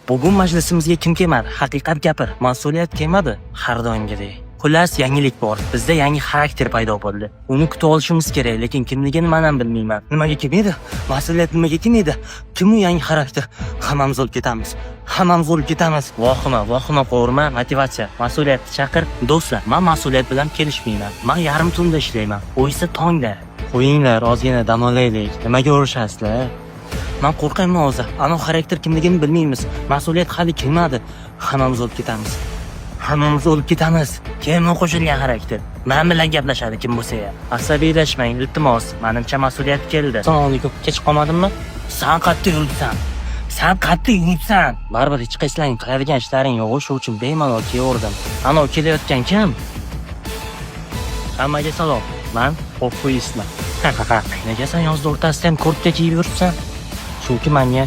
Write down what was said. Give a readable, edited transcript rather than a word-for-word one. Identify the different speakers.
Speaker 1: Bugun majlisimizga kim kelmadi? Haqiqat gapir. Mas'uliyat kelmadi. Har doimgidek. Xullas, yangilik bor. Bizda yangi xarakter paydo bo'ldi. Uni kutib olishimiz kerak, lekin kimligini men ham bilmayman. Nimaga kelmaydi? Mas'uliyat nimaga kelmaydi? Kim u yangi xarakter? Hammamiz o'lib ketamiz. Hammamiz o'lib ketamiz. Vahima qo'rma, motivatsiya. Mas'uliyatni chaqir. Do'stlar, men mas'uliyat bilan kelishmayman. Men yarim tunda ishlayman. U esa tongda. Qo'yinglar, ozgina dam olaylik. Nimaga urishasizlar? Men qo'rqayman hozir. Ana xarakter kimligini bilmaymiz. Mas'uliyat hali kelmadi. Hammamiz o'lib ketamiz. Hammamiz o'lib ketamiz. Kim qo'shilgan xarakter? Men bilan gaplashadi kim bo'lsa ham. Asabiylashmang, iltimos. Menimcha mas'uliyat keldi. Assalomu alaykum. Kech qolmadimmi? Sen qattiq yuribsan. Baribir hech qaysilaring qiladigan ishlaring yo'q, shu uchun bemalol kelaverdim. Ana kelayotgan kim? Hammaga salom. Men qo'rqo'yisman. Nega sen yozda o'rtasida ham kurtka kiyib yuribsan? Chunki menga